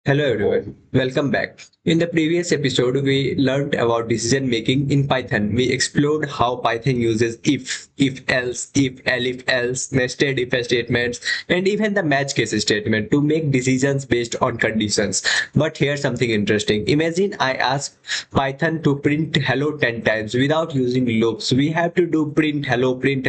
Hello everyone, welcome back. In the previous episode, we learned about decision making in Python. We explored how Python uses if else, if else, nested if statements, and even the match case statement to make decisions based on conditions. But here's something interesting. Imagine I ask Python to print hello 10 times without using loops. We have to do print hello 10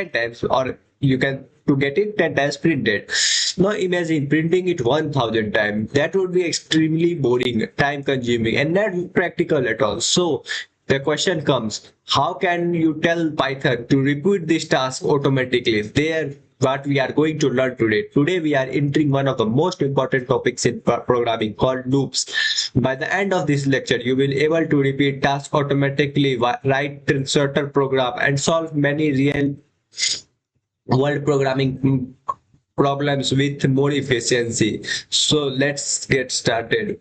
times, or you can to get it 10 times printed. Now imagine printing it 1000 times. That would be extremely boring, time consuming, and not practical at all. So the question comes, how can you tell Python to repeat this task automatically? There what we are going to learn today. Today we are entering one of the most important topics in programming called loops. By the end of this lecture, you will be able to repeat tasks automatically, write certain program, and solve many real world programming problems with more efficiency. So let's get started.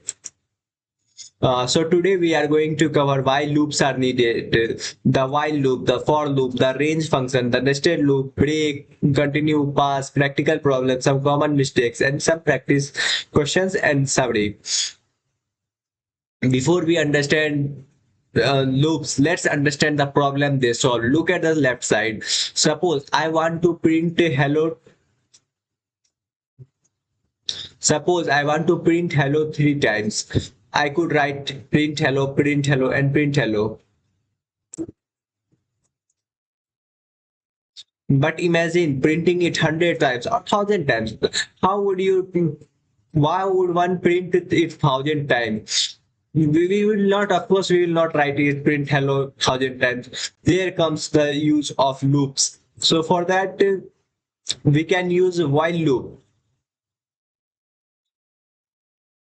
So today we are going to cover why loops are needed, the while loop, the for loop, the range function, the nested loop, break, continue, pass, practical problems, some common mistakes, and some practice questions and summary. Before we understand loops, let's understand the problem they solve. Look at the left side. Suppose I want to print a hello. Suppose I want to print hello three times. I could write print hello, and print hello. But imagine printing it 100 times or 1000 times. How would you, why would one print it 1000 times? We will not, of course, we will not write it print hello 1000 times. There comes the use of loops. So for that, we can use a while loop.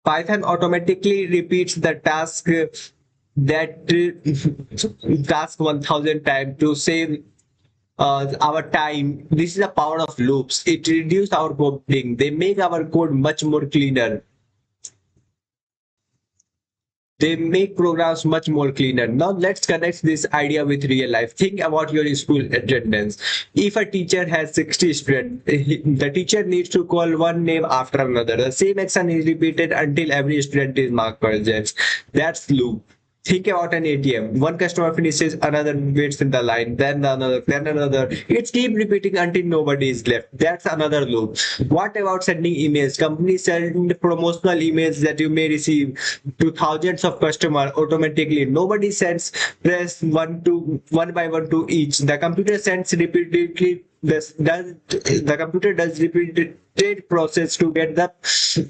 Python automatically repeats the task that task 1000 times to save our time. This is the power of loops. It reduces our coding. They make our code much more cleaner. They make programs much more cleaner. Now let's connect this idea with real life. Think about your school attendance. If a teacher has 60 students, the teacher needs to call one name after another. The same action is repeated until every student is marked present. That's loop. Think about an ATM. One customer finishes, another waits in the line, then another, then another. It's keep repeating until nobody is left. That's another loop. What about sending emails? Companies send promotional emails that you may receive to thousands of customers automatically. Nobody sends press one by one to each. The computer sends repeatedly. The computer does repeated process to get the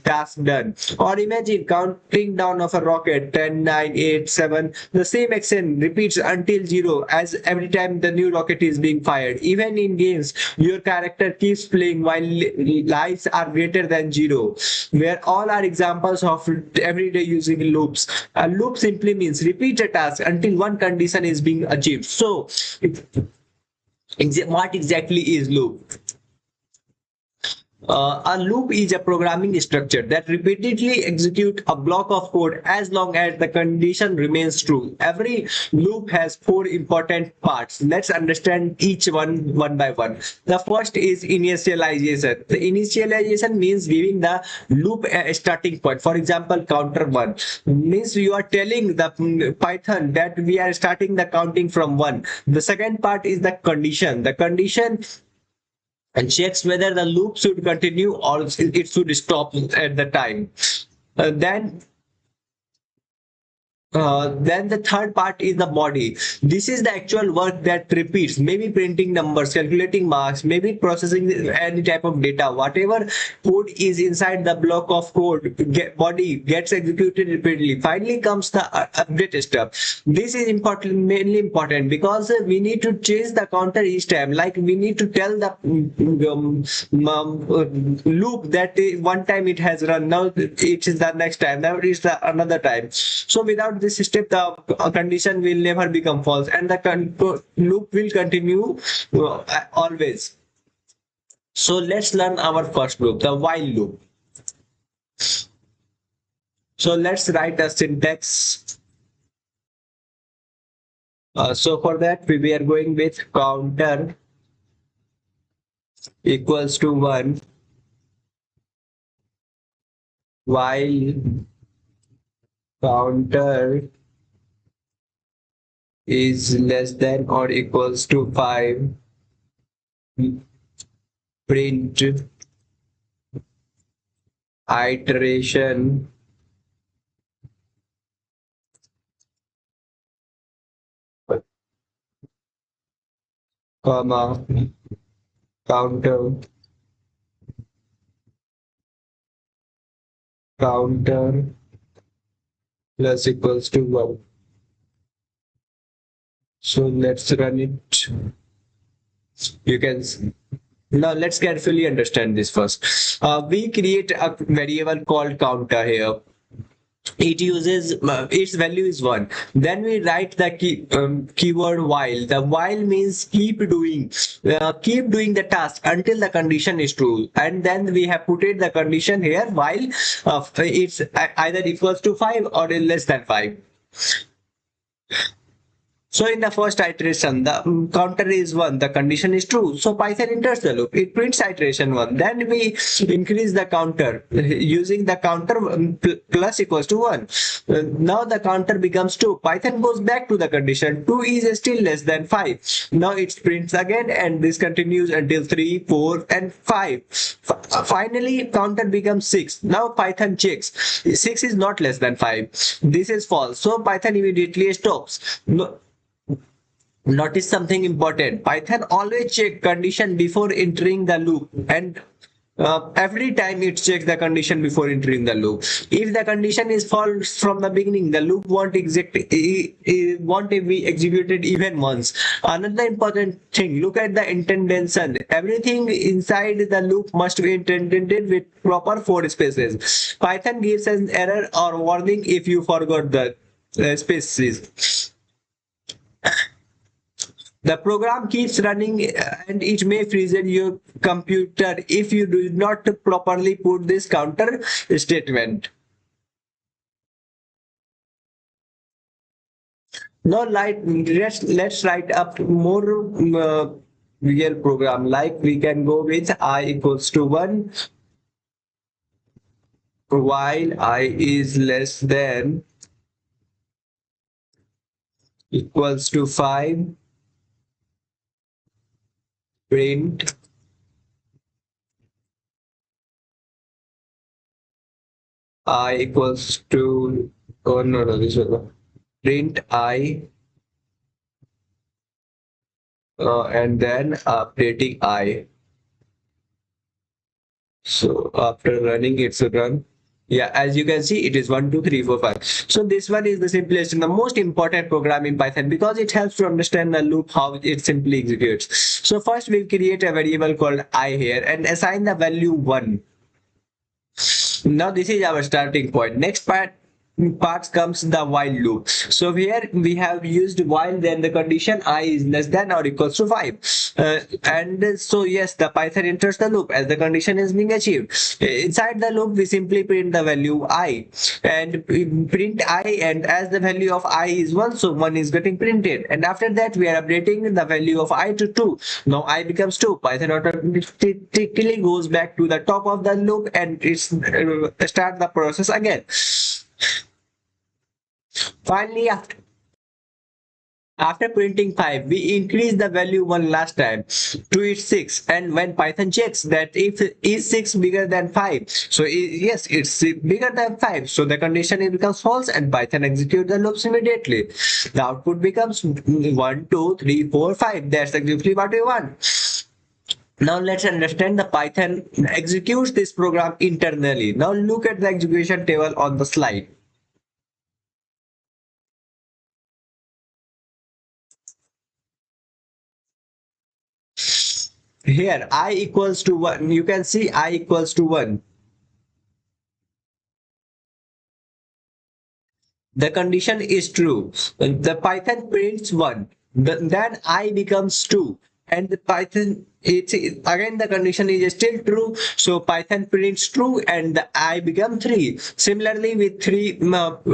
task done. Or imagine counting down of a rocket 10, 9, 8, 7. The same action repeats until 0 as every time the new rocket is being fired. Even in games, your character keeps playing while lives are greater than 0, where all are examples of everyday using loops. A loop simply means repeat a task until one condition is being achieved. So, what exactly is loop? A loop is a programming structure that repeatedly executes a block of code as long as the condition remains true. Every loop has four important parts. Let's understand each one by one. The first is initialization. The initialization means giving the loop a starting point. For example, counter 1 means you are telling the Python that we are starting the counting from 1. The second part is the condition. The condition and checks whether the loop should continue or it should stop at the time. Then the third part is the body. This is the actual work that repeats, maybe printing numbers, calculating marks, maybe processing any type of data. Whatever code is inside the block of code, body gets executed repeatedly. Finally comes the update step. This is important, mainly important because we need to change the counter each time. Like we need to tell the loop that one time it has run, now it is the next time, now it is the another time. So without this step, the condition will never become false and the loop will continue always. So let's learn our first loop, the while loop. So let's write a syntax. So for that we are going with counter equals to 1, while counter is less than or equals to 5, print iteration, comma, counter, counter plus equals to 1. So let's run it. You can now let's carefully understand this first. We create a variable called counter here. It uses its value is 1. Then we write the keyword while. The while means keep doing the task until the condition is true, and then we have put it the condition here while it's either equals to 5 or less than 5. So in the first iteration, the counter is 1, the condition is true. So Python enters the loop. It prints iteration 1. Then we increase the counter using the counter plus equals to 1. Now the counter becomes 2. Python goes back to the condition. 2 is still less than 5. Now it prints again, and this continues until 3, 4 and 5. Finally, counter becomes 6. Now Python checks. 6 is not less than 5. This is false. So Python immediately stops. Notice something important. Python always check condition before entering the loop, and every time it checks the condition before entering the loop. If the condition is false from the beginning, the loop won't be executed even once. Another important thing, look at the intention. Everything inside the loop must be intended with proper 4 spaces. Python gives an error or warning if you forgot the spaces. The program keeps running, and it may freeze your computer if you do not properly put this counter statement. Now let's write up more real program. Like we can go with I equals to 1 while I is less than equals to 5, print I equals to, oh no, this one, print I, and then updating I. So after running, it's a run. Yeah, as you can see, it is 1, 2, 3, 4, 5. So this one is the simplest and the most important program in Python because it helps to understand the loop, how it simply executes. So first we'll create a variable called I here and assign the value 1. Now this is our starting point. Next parts comes the while loop. So here we have used while, then the condition I is less than or equals to 5, and so yes, the Python enters the loop as the condition is being achieved. Inside the loop we simply print the value I, and print I, and as the value of I is 1, so 1 is getting printed, and after that we are updating the value of I to 2. Now I becomes 2. Python automatically goes back to the top of the loop and it's start the process again. Finally, after printing 5, we increase the value 1 last time to its 6, and when Python checks that if is 6 bigger than 5, so yes, it's bigger than 5, so the condition becomes false and Python executes the loops immediately. The output becomes 1, 2, 3, 4, 5. That's exactly what we want. Now let's understand the Python executes this program internally. Now look at the execution table on the slide. Here I equals to 1. You can see I equals to 1. The condition is true. The Python prints 1. Then I becomes 2. and the Python, it's again the condition is still true, so Python prints true and the I become 3. Similarly with 3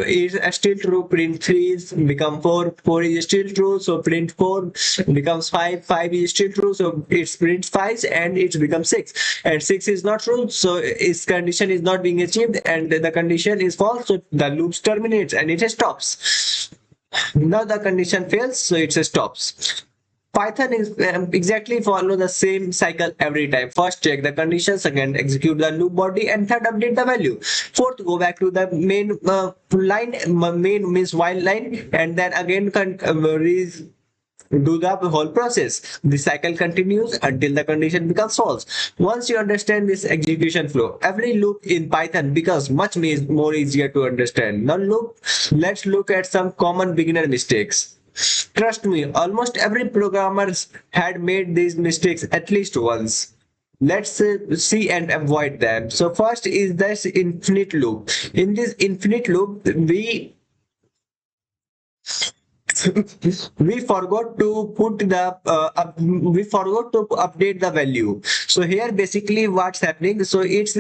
is still true, print 3 is become 4, 4 is still true, so print 4 becomes 5, 5 is still true, so it prints 5 and it becomes 6, and 6 is not true, so its condition is not being achieved and the condition is false, so the loop terminates and it stops. Now the condition fails, so it stops. Python is exactly follow the same cycle every time. First check the condition, second execute the loop body, and third update the value. Fourth go back to the main line, main means while line, and then again do the whole process. The cycle continues until the condition becomes false. Once you understand this execution flow, every loop in Python becomes much more easier to understand. Now let's look at some common beginner mistakes. Trust me, almost every programmer had made these mistakes at least once. Let's see and avoid them. So first is this infinite loop. In this infinite loop, we forgot to put the we forgot to update the value. So here basically what's happening, so it's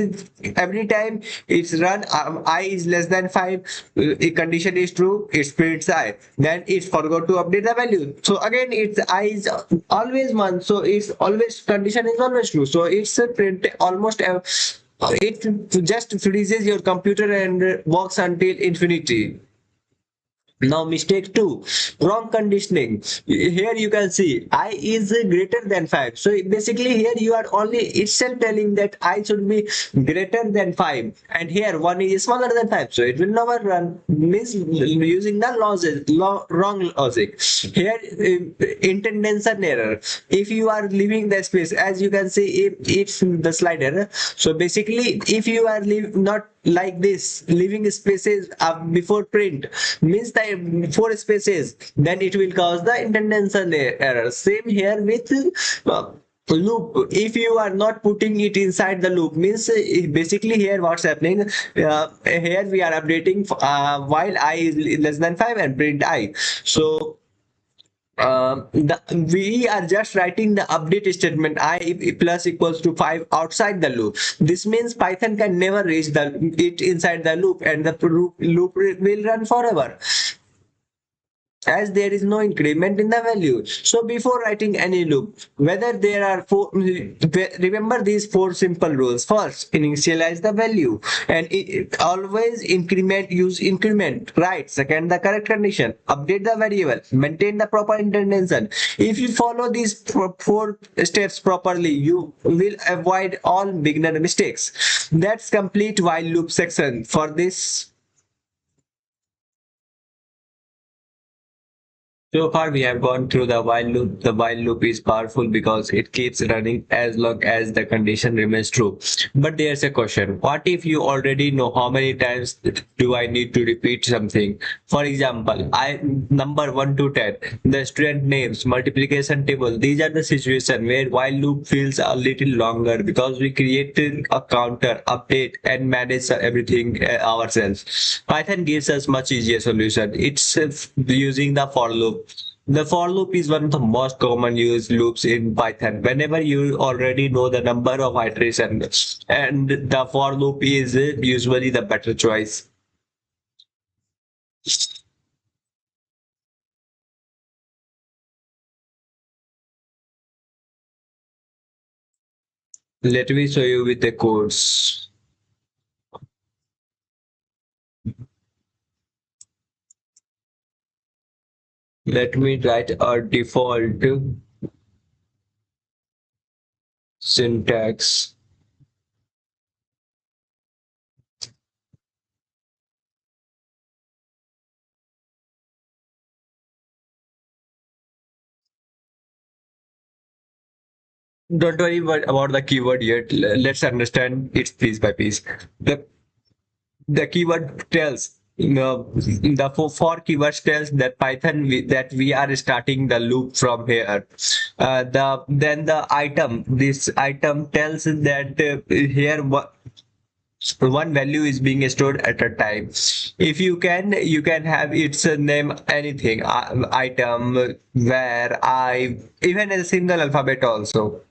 every time it's run I is less than 5, a condition is true, it prints I, then it forgot to update the value, so again it's I is always 1, so it's always condition is always true, so it's a print almost it just freezes your computer and works until infinity. Now mistake 2, wrong conditioning. Here you can see I is greater than 5. So basically here you are only itself telling that I should be greater than 5, and here 1 is smaller than 5. So it will never run. Means using the wrong logic. Here intendency error. If you are leaving the space, as you can see, if the slider. So basically if you are not like this, leaving spaces before print, means the 4 spaces, then it will cause the intendency error. Same here with loop. If you are not putting it inside the loop, means basically here what's happening, here we are updating while I is less than 5 and print I. So we are just writing the update statement I plus equals to 5 outside the loop. This means Python can never reach it inside the loop, and the loop will run forever, as there is no increment in the value. So before writing any loop, whether there are remember these 4 simple rules. First, initialize the value, and always use increment, right? Second, the correct condition, update the variable, maintain the proper intention. If you follow these 4 steps properly, you will avoid all beginner mistakes. That's complete while loop section. For this, so far, we have gone through the while loop. The while loop is powerful because it keeps running as long as the condition remains true. But there's a question. What if you already know how many times do I need to repeat something? For example, I number 1 to 10, the student names, multiplication table. These are the situation where while loop feels a little longer because we created a counter, update, and manage everything ourselves. Python gives us much easier solution. It's using the for loop. The for loop is one of the most common used loops in Python. Whenever you already know the number of iterations, and the for loop is usually the better choice. Let me show you with the codes. Let me write a default syntax. Don't worry about the keyword yet. Let's understand it piece by piece. The keyword tells the for keywords tells that that we are starting the loop from here. Then the item, this item tells that here one value is being stored at a time. If you can have its name anything, item, where, I, even a single alphabet also,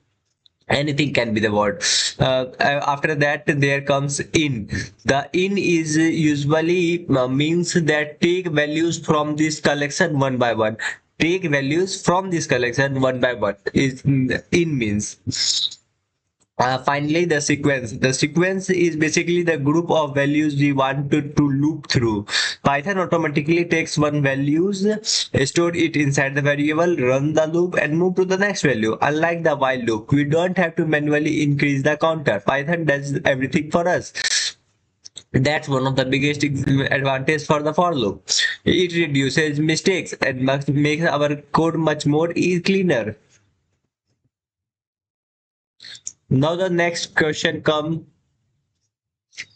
anything can be the word. After that there comes in. The in is usually means that take values from this collection one by one. Take values from this collection one by one is in means. Finally, the sequence. The sequence is basically the group of values we want to loop through. Python automatically takes one values, store it inside the variable, run the loop, and move to the next value. Unlike the while loop, we don't have to manually increase the counter. Python does everything for us. That's one of the biggest advantage for the for loop. It reduces mistakes and makes our code much more cleaner. Now the next question comes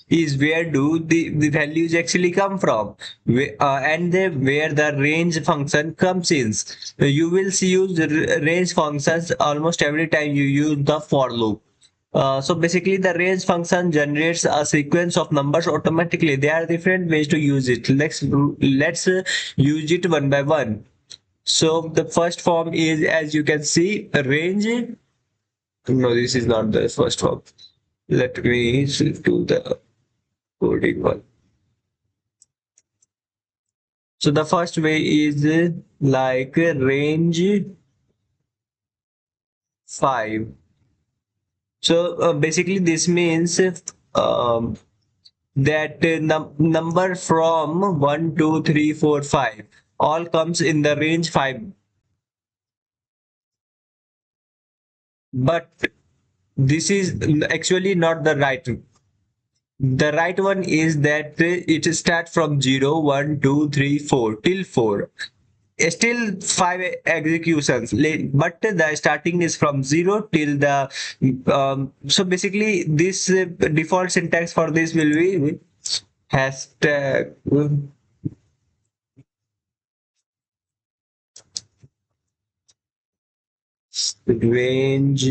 is where do the values actually come from, where the range function comes in. You will see use range functions almost every time you use the for loop. So basically the range function generates a sequence of numbers automatically. There are different ways to use it. Let's use it one by one. So the first form is, as you can see, a range. No, this is not the first form. Let me do the coding one. So the first way is like range 5. So basically this means that number from 1, 2, 3, 4, 5 all comes in the range 5. But this is actually not the right. The right one is that it starts from 0, 1, 2, 3, 4 till 4. Still 5 executions, but the starting is from 0 till the so basically this default syntax for this will be hashtag range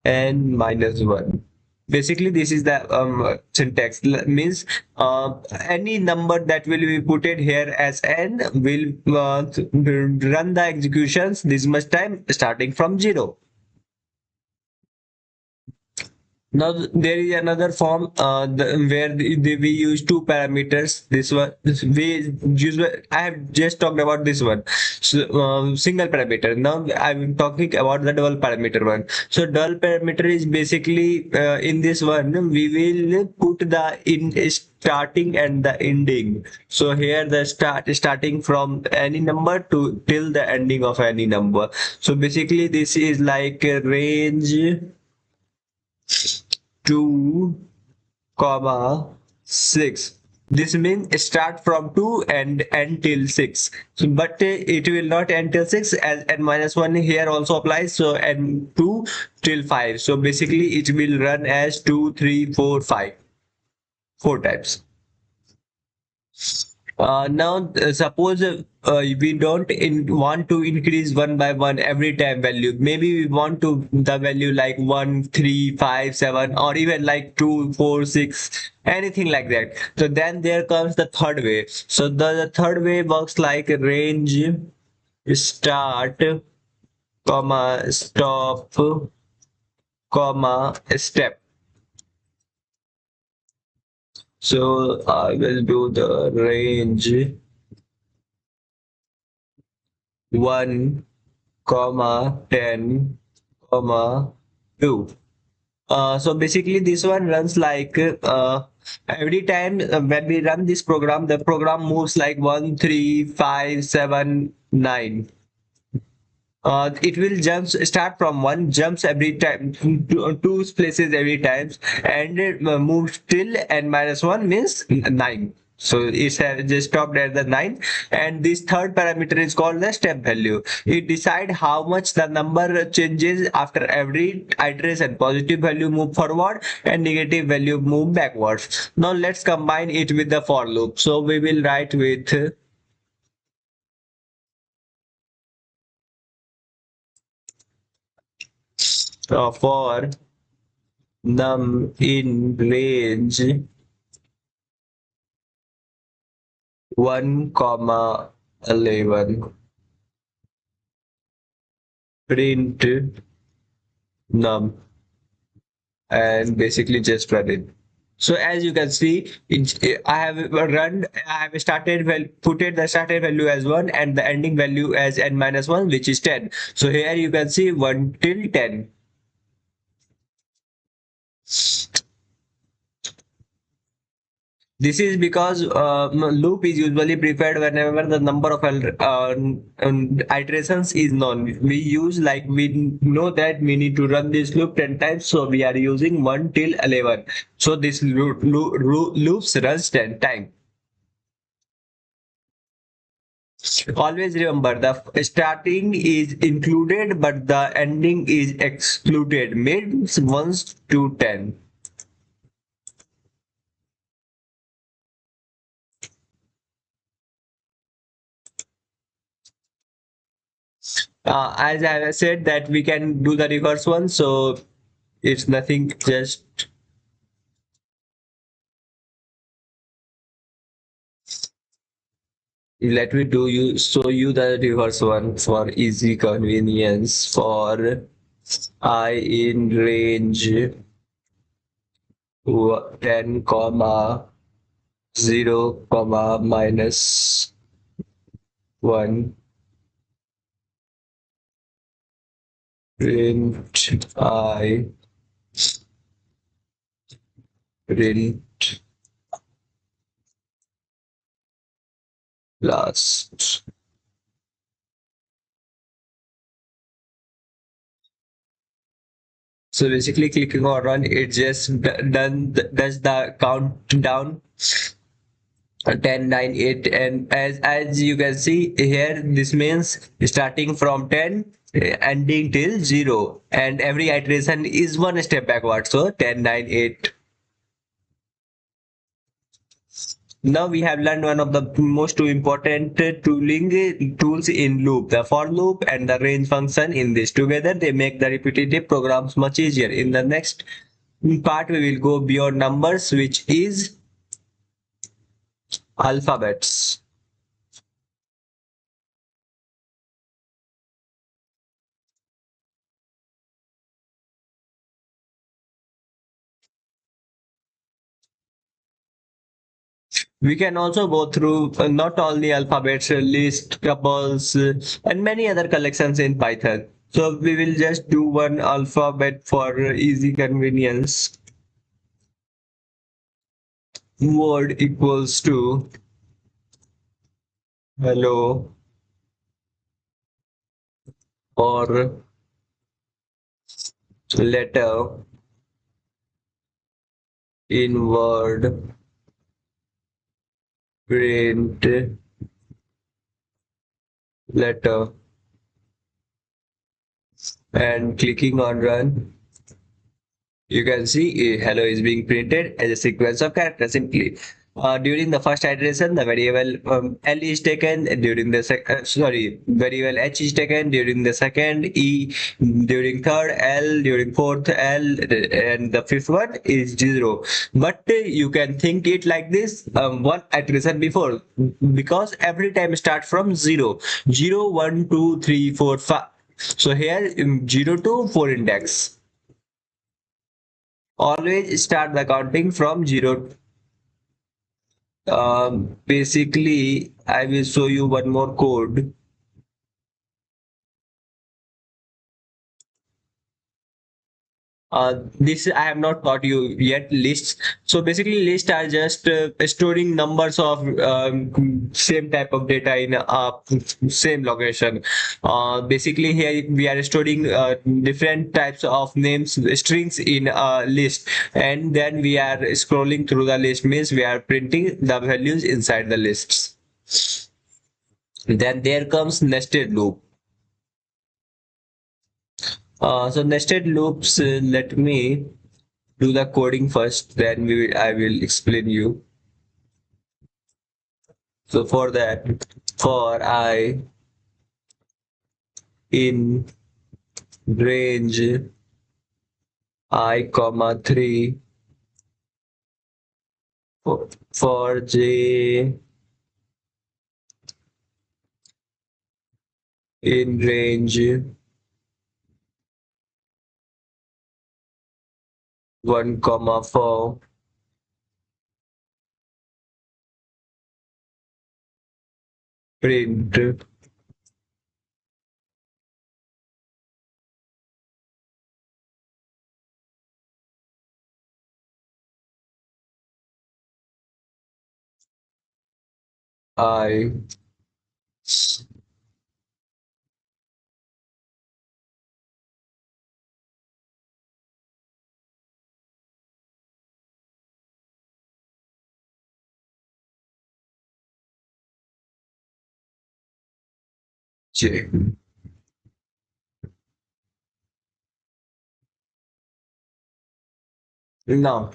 n minus 1. Basically this is the syntax. Means any number that will be put it here as n will run the executions this much time starting from 0. Now there is another form where we use two parameters. This one we use. I have just talked about this one. So single parameter. Now I'm talking about the double parameter one. So double parameter is basically in this one we will put the in starting and the ending. So here the starting from any number to till the ending of any number. So basically this is like a range 2 comma 6. This means start from 2 and end till 6. So, but it will not end till 6, as n minus 1 here also applies. So n 2 till 5. So basically it will run as 2, 3, 4, 5. 4 times. Now, suppose we don't want to increase one by one every time value. Maybe we want to the value like 1, 3, 5, 7, or even like 2, 4, 6, anything like that. So then there comes the third way. So the third way works like range start, comma, stop, comma, step. So I will do the range 1, comma 10, comma 2. So basically this one runs like every time when we run this program, the program moves like 1, 3, 5, 7, 9. It will start from 1, jumps every time to 2 places every time, and moves till n minus 1 means 9. So it's just stopped at the 9, and this third parameter is called the step value. It decides how much the number changes after every iteration. Positive value move forward and negative value move backwards. Now let's combine it with the for loop. So we will write with for num in range 1 comma 11, print num, and basically just run it. So as you can see, I have run, I have started, well, put it the started value as 1 and the ending value as n minus 1, which is 10. So here you can see 1 till 10. This is because loop is usually preferred whenever the number of iterations is known. We use, like, we know that we need to run this loop 10 times, so we are using 1 till 11. So this loops runs 10 times. Always remember, the starting is included but the ending is excluded, means 1 to 10. As I have said that we can do the reverse one, so it's nothing, just let me do you show you the reverse one for easy convenience. For I in range 10 comma 0 comma minus 1, print I print last. So basically clicking on run, it just does the countdown 10, 9, 8, and as you can see here, this means starting from 10, ending till 0, and every iteration is one step backward, so 10, 9, 8. Now we have learned one of the most two important tools in loop, the for loop and the range function. In this together, they make the repetitive programs much easier. In the next part, we will go beyond numbers, which is alphabets. We can also go through not only alphabets, list, tuples, and many other collections in Python. So we will just do one alphabet for easy convenience. Word equals to hello, or letter in word, print letter, and clicking on run, you can see hello is being printed as a sequence of characters simply. During the first iteration, the variable L is taken. During the variable H is taken. During the second, E. During third, L. During fourth, L. And the fifth one is 0. But you can think it like this, one iteration before, because every time start from 0. 0, 1, 2, 3, 4, 5. So here 0 to 4 index. Always start the counting from 0. Basically, I will show you one more code. This I have not taught you yet, lists. So basically lists are just storing numbers of same type of data in a same location. Basically here we are storing different types of names, strings in a list, and then we are scrolling through the list, means we are printing the values inside the lists. Then there comes nested loop. So nested loops, let me do the coding first, then I will explain you. So for that, for I in range I comma 3 for j in range 1 comma 4 print I j. Now,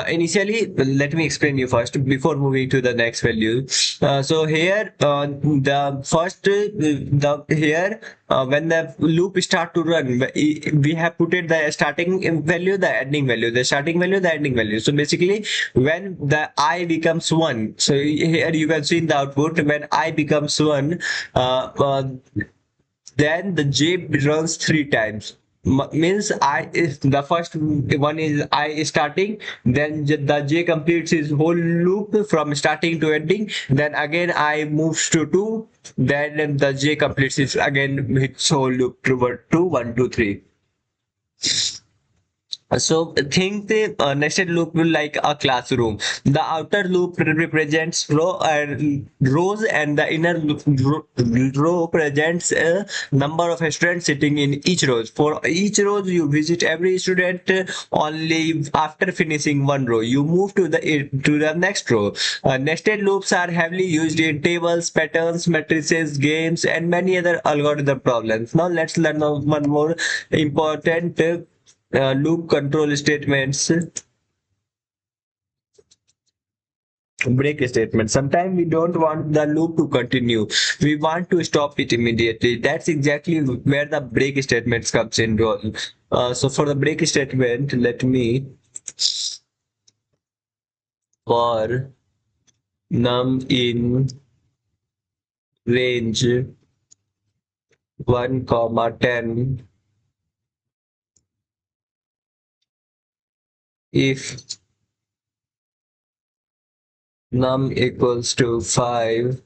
initially, let me explain you first before moving to the next value. So here, the first, the here when the loop start to run, we have put it the starting value, the ending value, the starting value, the ending value. So basically, when the I becomes one, so here you can see in the output when I becomes one, uh, uh, then the j runs three times. Means I is the first one is I starting, then the j completes his whole loop from starting to ending. Then again I moves to two. Then the j completes his again its whole loop to one, two, three. So think the nested loop will like a classroom. The outer loop represents rows, and the inner row presents a number of students sitting in each row. For each row, you visit every student only after finishing one row. You move to the next row. Nested loops are heavily used in tables, patterns, matrices, games, and many other algorithm problems. Now let's learn one more important loop control statements, break statement. Sometimes we don't want the loop to continue, we want to stop it immediately. That's exactly where the break statements comes in role. So for the break statement, let me for num in range 1 comma 10, if num equals to 5,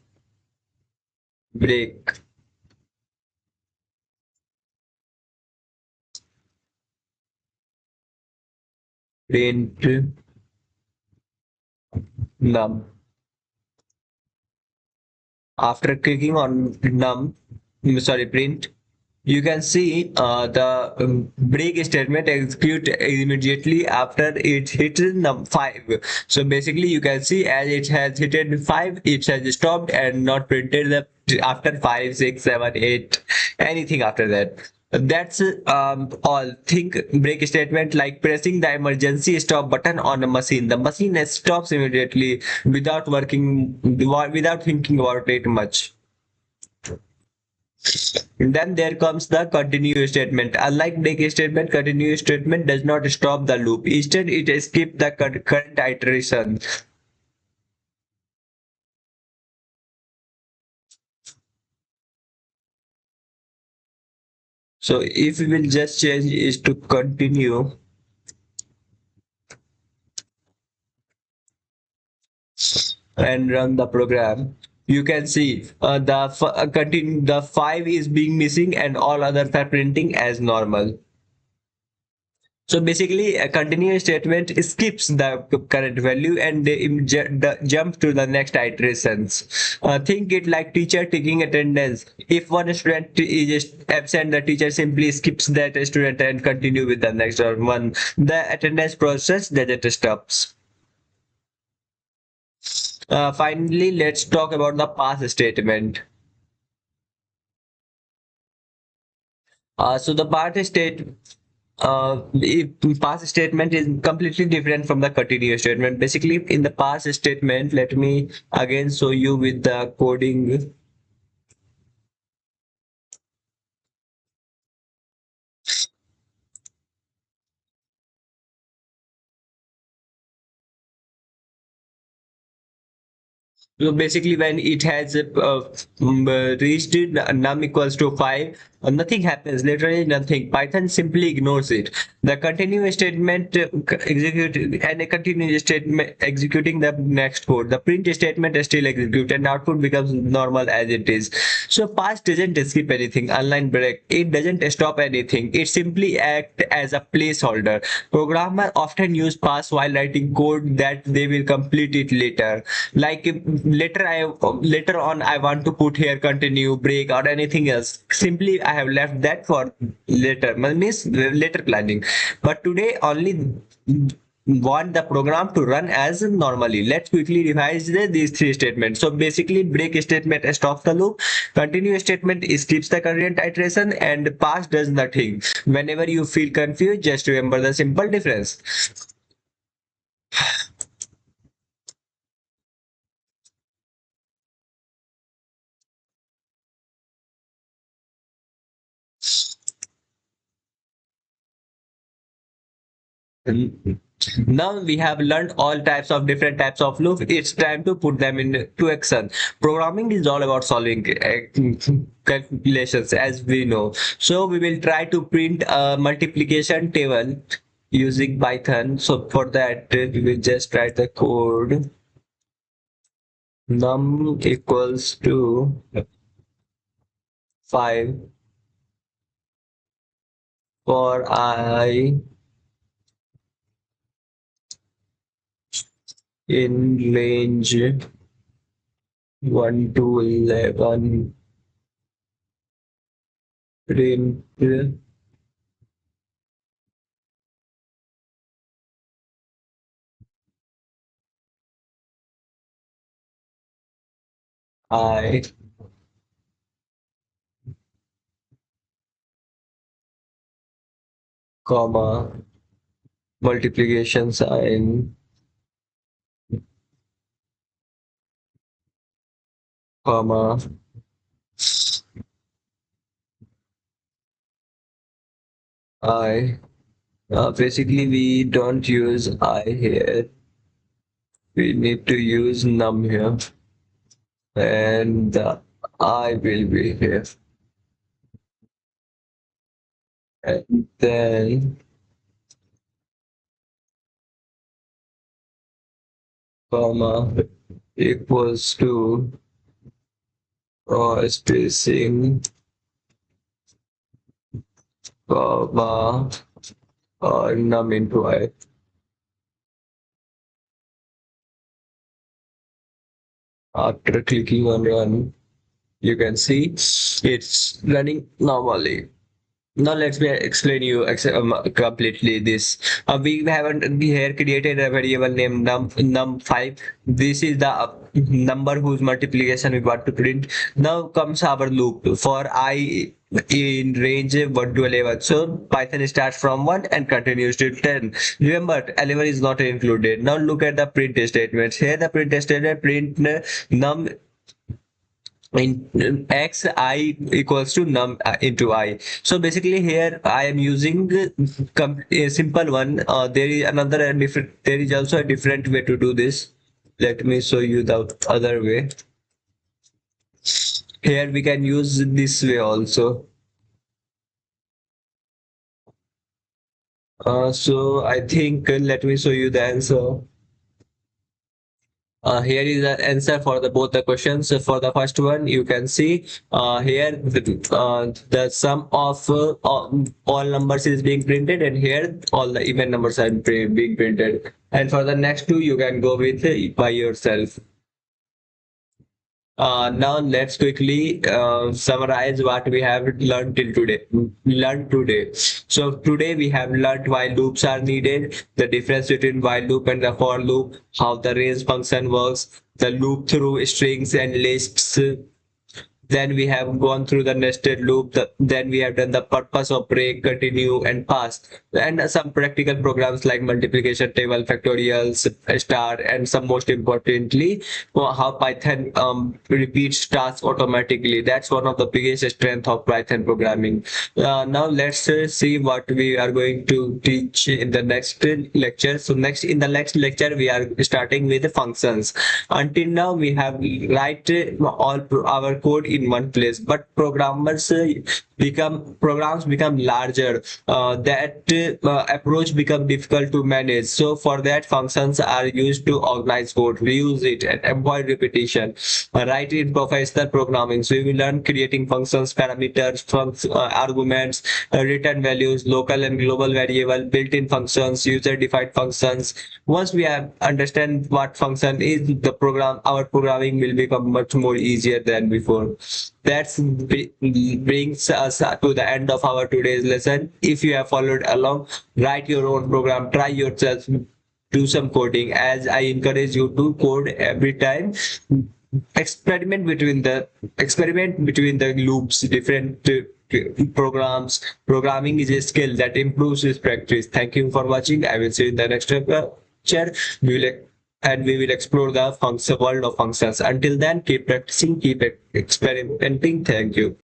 break print num. After clicking on num, sorry, print, you can see the break statement execute immediately after it hits num 5. So basically, you can see as it has hit 5, it has stopped and not printed the after 5, 6, 7, 8, anything after that. That's all. Think break statement like pressing the emergency stop button on a machine. The machine stops immediately without thinking about it much. Then there comes the continue statement. Unlike break statement, continue statement does not stop the loop. Instead, it skips the current iteration. So if we will just change is to continue and run the program, you can see the 5 is being missing and all others are printing as normal. So basically, a continuous statement skips the current value and they jump to the next iterations. Think it like teacher taking attendance. If one student is absent, the teacher simply skips that student and continue with the next one. The attendance process that stops. Finally, let's talk about the pass statement. So the if pass statement is completely different from the continuous statement. Basically, in the pass statement, let me again show you with the coding. So basically, when it has reached num equals to 5, nothing happens, literally nothing. Python simply ignores it. The continue statement execute and a continue statement executing the next code. The print statement is still execute and output becomes normal as it is. So pass doesn't skip anything, unline break. It doesn't stop anything. It simply act as a placeholder. Programmer often use pass while writing code that they will complete it later. Like if later on I want to put here continue, break or anything else. Simply I have left that for later, means later planning. But today only want the program to run as normally. Let's quickly revise these three statements. So basically break statement stops the loop, continue statement skips the current iteration, and pass does nothing. Whenever you feel confused, just remember the simple difference. Now we have learned all types of different types of loop. It's time to put them into action. Programming is all about solving calculations, as we know. So we will try to print a multiplication table using Python. So for that, we will just write the code num equals to 5 for I in range 1 to 11. Print I, comma, multiplication sign, comma, I. Basically, we don't use I here. We need to use num here, and the I will be here. And then, comma, equals to spacing, comma, num into I. After clicking on run, you can see it's running normally. Now let me explain you completely this. We haven't here created a variable named num5. This is the number whose multiplication we want to print. Now comes our loop for I in range 1 to 11. So Python starts from 1 and continues to 10. Remember 11 is not included. Now look at the print statements. Here the print statement print num in x I equals to num into I. So basically here I am using a simple one. There is another different. There is also a different way to do this. Let me show you the other way. Here we can use this way also. So I think let me show you the answer. Here is the answer for the both the questions. So for the first one, you can see here the sum of all numbers is being printed, and here all the even numbers are being printed. And for the next two, you can go with by yourself. Now let's quickly summarize what we have learned till today. Learned today. So today we have learned why loops are needed, the difference between while loop and the for loop, how the range function works, the loop through strings and lists, Then we have gone through the nested loop. Then we have done the purpose of break, continue, and pass, and some practical programs like multiplication table, factorials, star, and some most importantly, how Python repeats tasks automatically. That's one of the biggest strength of Python programming. Now let's see what we are going to teach in the next lecture. So next in the next lecture we are starting with the functions. Until now we have write all our code in one place, but programs become larger. That approach become difficult to manage. So for that, functions are used to organize code, reuse it, and avoid repetition. Write in professional programming. So we will learn creating functions, parameters, arguments, return values, local and global variable, built-in functions, user-defined functions. Once we have understand what function is, the program our programming will become much more easier than before. That brings us to the end of our today's lesson. If you have followed along, write your own program, try yourself, do some coding. As I encourage you to code every time, experiment between the loops, different programs. Programming is a skill that improves with practice. Thank you for watching. I will see you in the next lecture. We will explore the world of functions. Until then, keep practicing, keep experimenting. Thank you.